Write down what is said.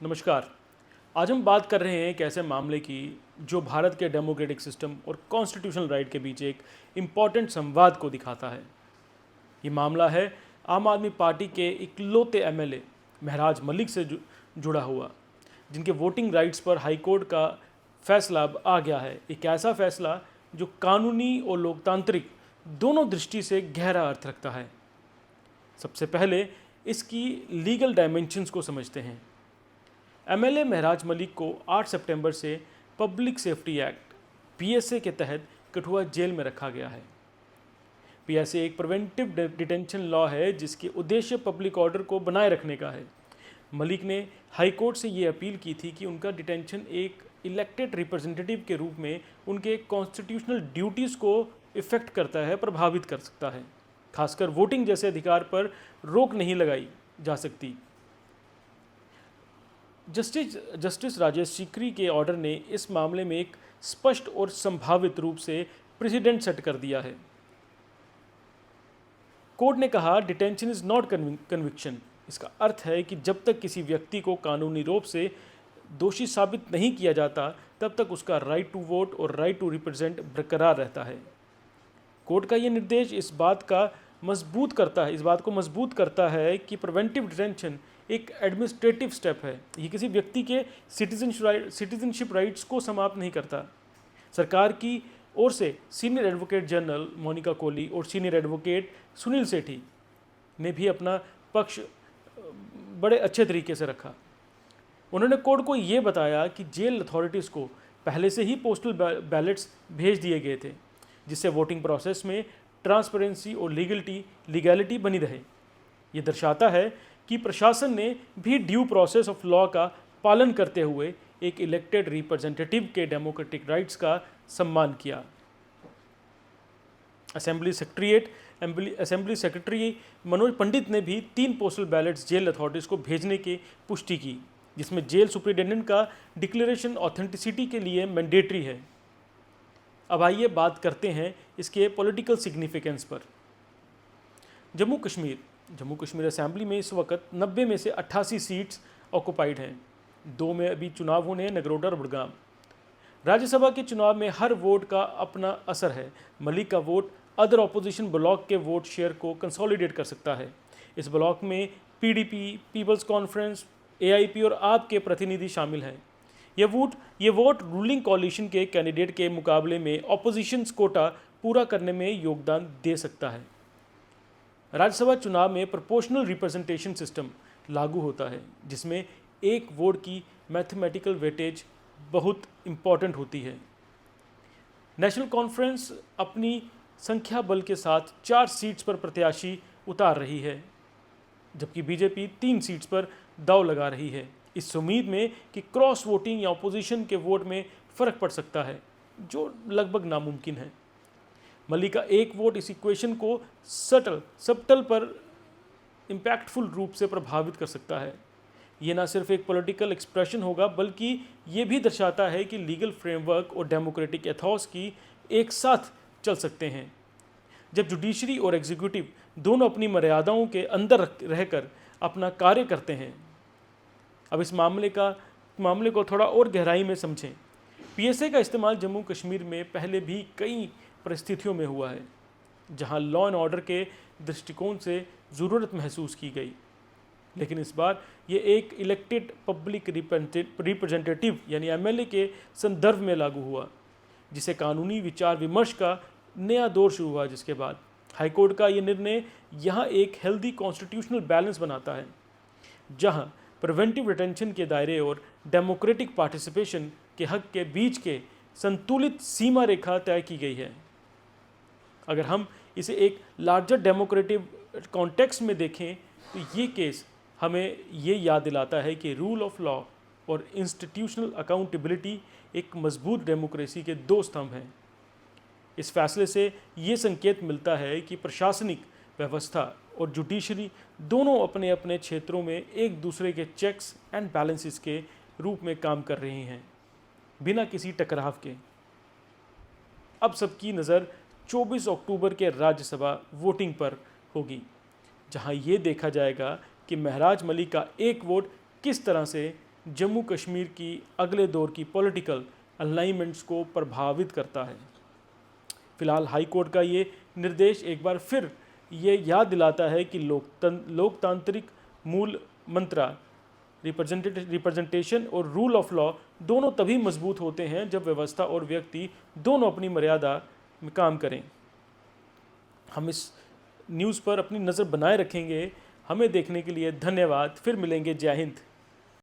नमस्कार। आज हम बात कर रहे हैं एक ऐसे मामले की जो भारत के डेमोक्रेटिक सिस्टम और कॉन्स्टिट्यूशनल राइट के बीच एक इम्पॉर्टेंट संवाद को दिखाता है। ये मामला है आम आदमी पार्टी के इकलौते एमएलए महराज मलिक से जुड़ा हुआ, जिनके वोटिंग राइट्स पर हाईकोर्ट का फैसला अब आ गया है। एक ऐसा फैसला जो कानूनी और लोकतांत्रिक दोनों दृष्टि से गहरा अर्थ रखता है। सबसे पहले इसकी लीगल डायमेंशंस को समझते हैं। एमएलए महराज मलिक को 8 सितंबर से पब्लिक सेफ्टी एक्ट पीएसए के तहत कठुआ जेल में रखा गया है। पीएसए एक प्रिवेंटिव डिटेंशन लॉ है जिसके उद्देश्य पब्लिक ऑर्डर को बनाए रखने का है। मलिक ने हाईकोर्ट से ये अपील की थी कि उनका डिटेंशन एक इलेक्टेड रिप्रेजेंटेटिव के रूप में उनके कॉन्स्टिट्यूशनल ड्यूटीज़ को इफ़ेक्ट करता है, प्रभावित कर सकता है। खासकर वोटिंग जैसे अधिकार पर रोक नहीं लगाई जा सकती। जस्टिस राजेश सीकरी के ऑर्डर ने इस मामले में एक स्पष्ट और संभावित रूप से प्रेसिडेंट सेट कर दिया है। कोर्ट ने कहा, डिटेंशन इज नॉट कन्विक्शन। इसका अर्थ है कि जब तक किसी व्यक्ति को कानूनी रूप से दोषी साबित नहीं किया जाता, तब तक उसका राइट टू वोट और राइट टू रिप्रेजेंट बरकरार रहता है। कोर्ट का ये निर्देश इस बात को मजबूत करता है कि प्रिवेंटिव डिटेंशन एक एडमिनिस्ट्रेटिव स्टेप है। ये किसी व्यक्ति के सिटीजनशिप राइट्स को समाप्त नहीं करता। सरकार की ओर से senior advocate general Monika Kohli और सीनियर एडवोकेट सुनील सेठी ने भी अपना पक्ष बड़े अच्छे तरीके से रखा। उन्होंने कोर्ट को ये बताया कि जेल अथॉरिटीज़ को पहले से ही पोस्टल बैलेट्स भेज दिए गए थे, जिससे वोटिंग प्रोसेस में ट्रांसपेरेंसी और लीगैलिटी बनी रहे। ये दर्शाता है कि प्रशासन ने भी ड्यू प्रोसेस ऑफ लॉ का पालन करते हुए एक इलेक्टेड रिप्रेजेंटेटिव के डेमोक्रेटिक राइट्स का सम्मान किया। असेंबली सेक्रेटरी मनोज पंडित ने भी 3 पोस्टल बैलेट्स जेल अथॉरिटीज़ को भेजने की पुष्टि की, जिसमें जेल सुप्रिटेंडेंट का डिक्लेरेशन ऑथेंटिसिटी के लिए मैंडेटरी है। अब आइए बात करते हैं इसके पॉलिटिकल सिग्निफिकेंस पर। जम्मू कश्मीर असेंबली में इस वक्त 90 में से 88 सीट्स ऑक्युपाइड हैं। 2 में अभी चुनाव होने हैं, नगरोटा और बड़गाम। राज्यसभा के चुनाव में हर वोट का अपना असर है। मलिक का वोट अदर ऑपोजिशन ब्लॉक के वोट शेयर को कंसोलिडेट कर सकता है। इस ब्लॉक में पीडीपी, पीपल्स कॉन्फ्रेंस, एआईपी और आप के प्रतिनिधि शामिल हैं। ये वोट रूलिंग कॉलिशन के कैंडिडेट के मुकाबले में ऑपोजिशन कोटा पूरा करने में योगदान दे सकता है। राज्यसभा चुनाव में प्रोपोर्शनल रिप्रेजेंटेशन सिस्टम लागू होता है, जिसमें एक वोट की मैथमेटिकल वेटेज बहुत इम्पॉर्टेंट होती है। नेशनल कॉन्फ्रेंस अपनी संख्या बल के साथ 4 सीट्स पर प्रत्याशी उतार रही है, जबकि बीजेपी 3 सीट्स पर दांव लगा रही है, इस उम्मीद में कि क्रॉस वोटिंग या अपोजिशन के वोट में फ़र्क पड़ सकता है, जो लगभग नामुमकिन है। मलिक का एक वोट इस इक्वेशन को सबटल पर इम्पैक्टफुल रूप से प्रभावित कर सकता है। ये ना सिर्फ एक पॉलिटिकल एक्सप्रेशन होगा, बल्कि ये भी दर्शाता है कि लीगल फ्रेमवर्क और डेमोक्रेटिक एथॉस की एक साथ चल सकते हैं। जब जुडिशरी और एग्जीक्यूटिव दोनों अपनी मर्यादाओं के अंदर रहकर अपना कार्य करते हैं। अब इस मामले को थोड़ा और गहराई में समझें। पीएसए का इस्तेमाल जम्मू कश्मीर में पहले भी कई परिस्थितियों में हुआ है, जहां लॉ एंड ऑर्डर के दृष्टिकोण से ज़रूरत महसूस की गई, लेकिन इस बार ये एक इलेक्टेड पब्लिक रिप्रेजेंटेटिव यानी एमएलए के संदर्भ में लागू हुआ, जिसे कानूनी विचार विमर्श का नया दौर शुरू हुआ। जिसके बाद हाईकोर्ट का ये निर्णय यहाँ एक हेल्दी कॉन्स्टिट्यूशनल बैलेंस बनाता है, जहाँ प्रिवेंटिव डिटेंशन के दायरे और डेमोक्रेटिक पार्टिसिपेशन के हक के बीच के संतुलित सीमा रेखा तय की गई है। अगर हम इसे एक लार्जर डेमोक्रेटिव कॉन्टेक्स्ट में देखें तो ये केस हमें ये याद दिलाता है कि रूल ऑफ लॉ और इंस्टीट्यूशनल अकाउंटेबिलिटी एक मजबूत डेमोक्रेसी के 2 स्तंभ हैं। इस फैसले से ये संकेत मिलता है कि प्रशासनिक व्यवस्था और जुडिशरी दोनों अपने अपने क्षेत्रों में एक दूसरे के चेक्स एंड बैलेंसेस के रूप में काम कर रही हैं, बिना किसी टकराव के। अब सबकी नज़र 24 अक्टूबर के राज्यसभा वोटिंग पर होगी, जहां ये देखा जाएगा कि महराज मलिक का एक वोट किस तरह से जम्मू कश्मीर की अगले दौर की पॉलिटिकल अलाइनमेंट्स को प्रभावित करता है। फिलहाल हाई कोर्ट का ये निर्देश एक बार फिर ये याद दिलाता है कि लोकतांत्रिक मूल मंत्रा रिप्रेजेंटेशन और रूल ऑफ लॉ दोनों तभी मजबूत होते हैं जब व्यवस्था और व्यक्ति दोनों अपनी मर्यादा में काम करें। हम इस न्यूज़ पर अपनी नज़र बनाए रखेंगे। हमें देखने के लिए धन्यवाद। फिर मिलेंगे। जय हिंद।